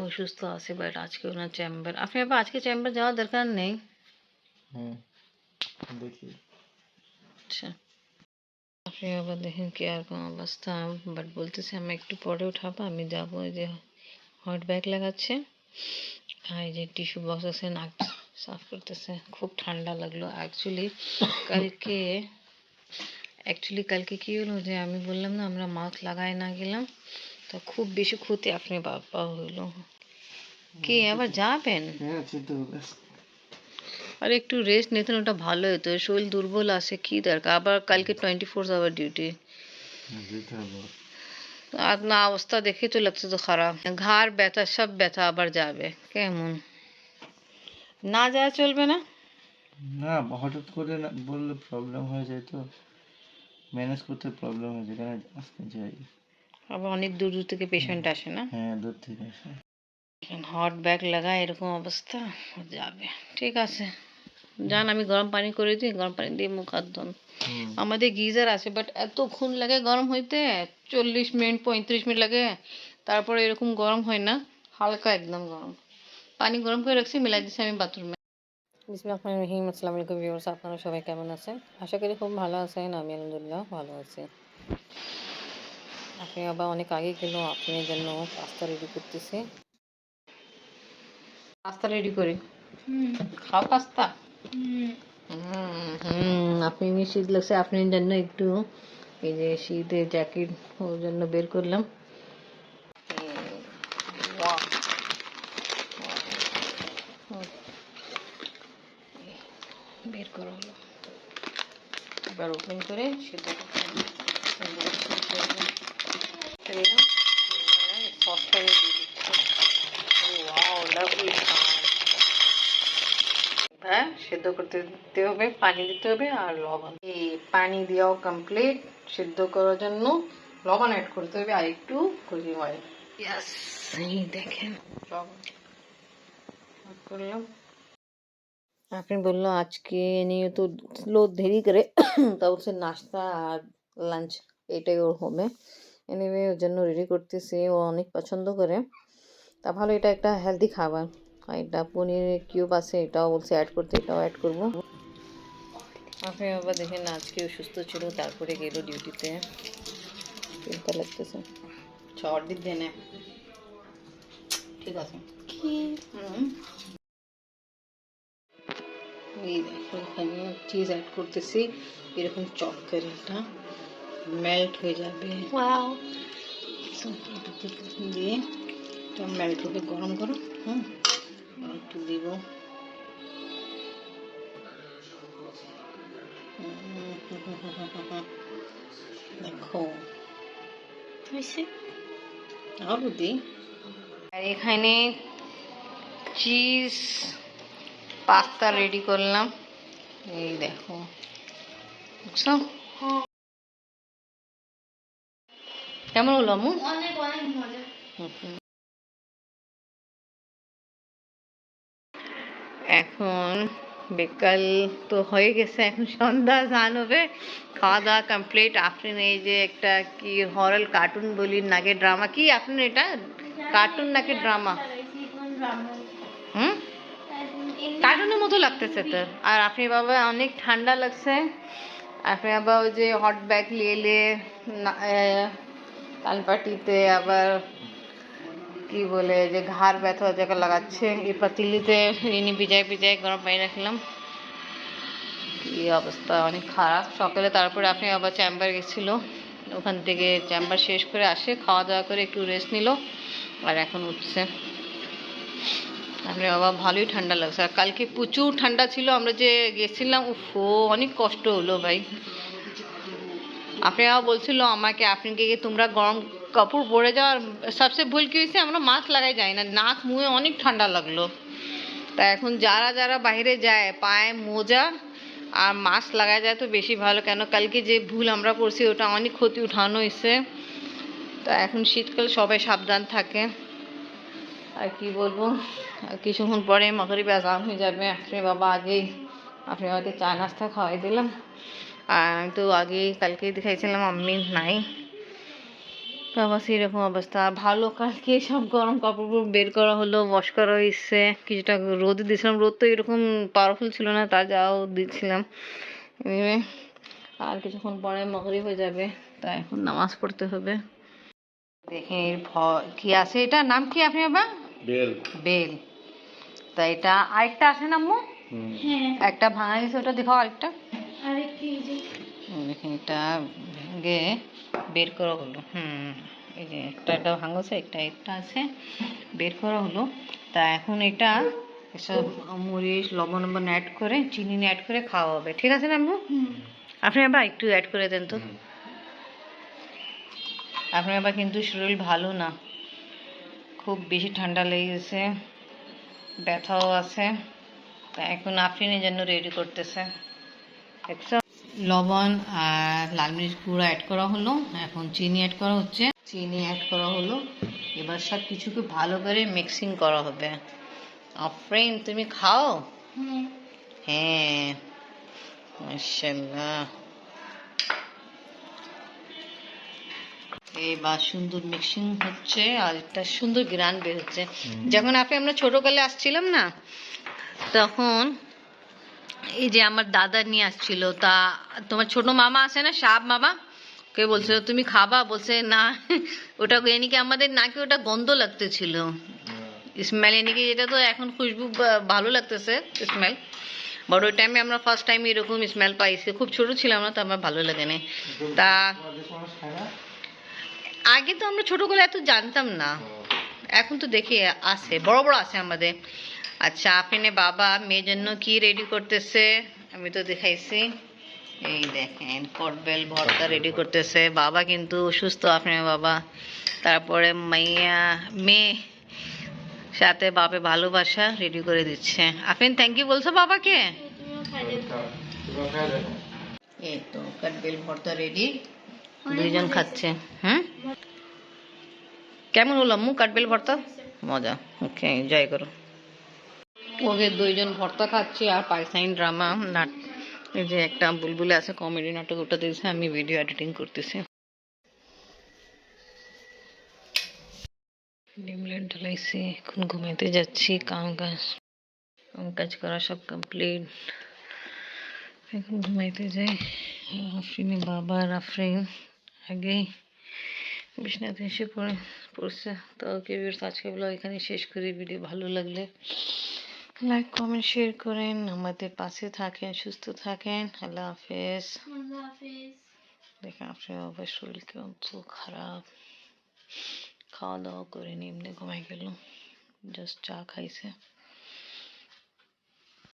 অসুস্থ আছে, বাট আজকে ওনার চেম্বার, আপনি আবার আজকে চেম্বার যাওয়ার দরকার নেই। দেখি আচ্ছা, আপনি আবার দেখেন কি আর কোন অবস্থা, বাট বলতেছে আমি একটু পরে উঠাবো, আমি যাবো। এই যে হট ব্যাগ লাগাচ্ছে, আর এই যে টিস্যু বক্স আছে, নাক সাফ করতেছে। খুব ঠান্ডা লাগলো কালকে কি হলো যে আমি বললাম না আমরা মাস্ক লাগাই না গেলাম, তো খুব বেশি ক্ষতি আপনি বাবা হইলো। কি আবার যাবেন? আর একটু রেস্ট নিতেন, ওটা ভালো হতো। শরীর দুর্বল আছে, কি দরকার আবার কালকে 24 আওয়ার ডিউটি। আর না অবস্থা দেখে তো লাগছে তো খারাপ, ঘাড় ব্যথা, সব ব্যথা আবার যাবে কেমন? না যাওয়া চলবে না। না, হঠাৎ করে না বললে প্রবলেম হয়ে যায়, তো ম্যানেজ করতে প্রবলেম হয়ে যায়, কারণ আজকে যাই। আবার অনেক দূর দূর থেকে পেশেন্ট আসে না? হ্যাঁ, দূর থেকে আসে। হট ব্যাগ লাগা এরকম অবস্থা, যাবে। ঠিক আছে যান, আমি গরম পানি করে দিই, গরম পানি দিয়ে মুখ হাত ধোন। আমাদের গিজার আছে, বাট এতক্ষণ লাগে গরম হইতে, 40 মিনিট 35 মিনিট লাগে, তারপরে এরকম গরম হয় না, হালকা একদম গরম পানি গরম করে রাখছি, মিলাই দিচ্ছি আমি বাথরুমে। বিসমিল্লাহির রহমানির রহিম। আসসালামু আলাইকুম ভিউয়ার্স, আপনারা সবাই কেমন আছেন? আশা করি খুব ভালো আছেন। আমি আলহামদুলিল্লাহ ভালো আছি। আপনি আবার অনেক আগে গেল, আপনার জন্য পাস্তা রেডি করতেছি। পাস্তা রেডি করি, খাও পাস্তা। আপনি শীত লাগছে, আপনার জন্য একটু এই যে শীতের জ্যাকেট ওর জন্য বের করলাম। বের করা হলো, এবার ওপেন করে সেদ্ধ করতে হবে। সসপ্যানে দিয়ে দিচ্ছি। Wow, lovely. হ্যাঁ, সেদ্ধ করতে দিতে হবে, পানি দিতে হবে আর লবণ। এই পানি দেওয়াও কমপ্লিট, সেদ্ধ করার জন্য লবণ অ্যাড করতে হবে আর একটু কুকিং অয়েল। ইয়াস, এই দেখেন লবণ করলাম। আপনি বললো আজকে নিয়ে তো স্লো দেরি করে তা বলছে নাস্তা আর লাঞ্চ এটাই ওর হবে। এনিওয়ে ওর জন্য রেডি করতেছি, ও অনেক পছন্দ করে। তা ভালো, এটা একটা হেলদি খাবার। আর এটা পনিরের কিউব আছে, এটাও বলছে অ্যাড করতে, এটাও অ্যাড করবো। আপনি আবার দেখেন আজকে অসুস্থ ছিল, তারপরে গেল ডিউটিতে। চিন্তা লাগতেছে, ছড় দিক দেনে। ঠিক আছে, এই দেখো এখানে চিজ অ্যাড করতেছি, এরকম চপ করে এটা মেল্ট হয়ে যাবে। ওয়াও, দিয়ে এটা মেল্ট হবে গরম গরম। একটু দিব। দেখো আরো দিই। আর এখানে চিজ পাস্তা রেডি করলাম, এই দেখো, বুঝছো কেমন হলো আমু? অনেক অনেক মজা। এখন বিকাল তো হয়ে গেছে, এখন সন্ধ্যা স্নান হবে, খাওয়া দাওয়া কমপ্লিট। আপনি এই যে একটা কি হরর কার্টুন বলি নাকি ড্রামা, কি আপনি এটা কার্টুন নাকি ড্রামা? কার্টুনের মতো লাগতেছে তো। আর আপনি বাবা অনেক ঠান্ডা লাগছে, আপনি আবার ওই যে হট ব্যাগ নিয়ে কানপাটিতে আবার কি বলে যে ঘাড় ব্যথা জায়গা লাগাচ্ছে, এই পাতিলিতে রিনি ভিজাই ভিজাই গরম পানি রাখলাম। কি অবস্থা, অনেক খারাপ। সকালে তারপরে আপনি আবার চেম্বার গেছিল, ওখান থেকে চেম্বার শেষ করে আসে খাওয়া দাওয়া করে একটু রেস্ট নিল, আর এখন উঠছে। আপনি বাবা ভালোই ঠান্ডা লাগছে, আর কালকে প্রচুর ঠান্ডা ছিল, আমরা যে গেছিলাম উফো অনেক কষ্ট হলো ভাই। আপনি বাবা বলছিল আমাকে, আপনি কি তোমরা গরম কাপড় পরে যাও, আর সবচেয়ে ভুল কি হয়েছে আমরা মাস্ক লাগাই যাই না, নাক মুখে অনেক ঠান্ডা লাগলো। তা এখন যারা যারা বাইরে যায় পায়ে মোজা আর মাস্ক লাগায় যায় তো বেশি ভালো, কেন কালকে যে ভুল আমরা করছি ওটা অনেক ক্ষতি উঠানো হয়েছে। তা এখন শীতকাল সবাই সাবধান থাকে। আর কি বলবো, আর কিছুক্ষণ পরে মাগরিব আজান হয়ে যাবে। আপনি বাবা আগেই আপনি আমাকে চা নাস্তা খাওয়াই দিলাম, আর আমি তো আগেই কালকেই দেখাইছিলাম আম্মি নাই, বাবা সেরকম অবস্থা। ভালো, কালকে সব গরম কাপড় বের করা হলো, ওয়াশ করা হয়েছে, কিছুটা রোদে দিয়েছিলাম। রোদ তো এরকম পাওয়ারফুল ছিল না, তা যাও দিচ্ছিলাম। Anyway, আর কিছুক্ষণ পরে মাগরিব হয়ে যাবে, তা এখন নামাজ পড়তে হবে। দেখেন এর কি আছে, এটা নাম কি আপনি বাবা? বেল। বেল। তা এটা আরেকটা আছে না আম্মু? একটা ভাঙা গেছে, ওটা দেখাও আরেকটা। দেখেন এটা ভেঙে বের করা হলো। এই যে একটা ভাঙছে, একটা আছে, বের করা হলো। তা এখন এটা এসব মরিচ লবণ অ্যাড করে, চিনি অ্যাড করে খাওয়া হবে, ঠিক আছে না আম্মু? আপনি আবার একটু অ্যাড করে দেন তো। আপনার আবার কিন্তু শরীর ভালো না, খুব বেশি ঠান্ডা লেগে গেছে, ব্যথাও আছে। তা এখন আফরিনের জন্য রেডি করতেছে। দেখছো, লবণ আর লাল মরিচ গুঁড়ো অ্যাড করা হলো, এখন চিনি অ্যাড করা হচ্ছে, চিনি অ্যাড করা হলো। এবার সব কিছুকে ভালো করে মিক্সিং করা হবে। আফরিন তুমি খাও? হ্যাঁ, মাশাআল্লাহ। এবার সুন্দর মিক্সিং হচ্ছে আর একটা সুন্দর গ্রান বের হচ্ছে। যখন আমরা ছোটকালে আসছিলাম না, তখন এই যে আমার দাদা নিয়ে আসছিল, তা তোমার ছোট মামা আছে না, সাব মামা, কে বলছিল তুমি খাবা, বলছে না ওটা এনেকে আমাদের নাকি ওটা গন্ধ লাগতেছিল, স্মেল এনেকে, যেটা তো এখন খুশবু ভালো লাগতেছে স্মেল, বাট ওই টাইমে আমরা ফার্স্ট টাইম এরকম স্মেল পাইছি, খুব ছোট ছিলাম না, তো আমার ভালো লাগে না। তা আগে তো আমরা ছোটবেলায় এত জানতাম না, এখন তো দেখি আছে, বড় বড় আছে আমাদের। আচ্ছা, আপনি বাবা মেয়ের জন্য কি রেডি করতেছে আমি তো দেখাইছি। এই দেখেন কটবেল ভর্তা রেডি করতেছে, বাবা কিন্তু অসুস্থ আপনার বাবা। তারপরে মেয়ে সাথে বাপে ভালোবাসা রেডি করে দিচ্ছে। আপনি থ্যাংক ইউ বলছো বাবাকে? এই তো কটবেল ভর্তা রেডি, দুইজন খাচ্ছে। কেমন হলো আম্মু কাঠবেল ভর্তা? মজা, ওকে এনজয় করো। ওকে দুইজন ভর্তা খাচ্ছি আর পাকিস্তানি ড্রামা নাট, এই যে একটা বুলবুলে আছে কমেডি নাটক, ওটা দেখছে, আমি ভিডিও এডিটিং করতেছি। ডিমলেট ঢালাইছি, এখন ঘুমাইতে যাচ্ছি। কাম কাজ করা সব কমপ্লিট, এখন ঘুমাইতে যাই। আফরিনের বাবা আর আফরিন আগেই বিছনাতে এসে পড়ছে। তো ওকে আজকে ব্লগ এখানে শেষ করি। ভিডিও ভালো লাগলে লাইক কমেন্ট শেয়ার করেন, আমাদের পাশে থাকেন, সুস্থ থাকেন। আল্লাহ হাফেজ। দেখেন আপনার বাবার শরীর কেমন খারাপ, খাওয়া দাওয়া করে এমনি ঘুমাই গেল, জাস্ট চা খাইছে।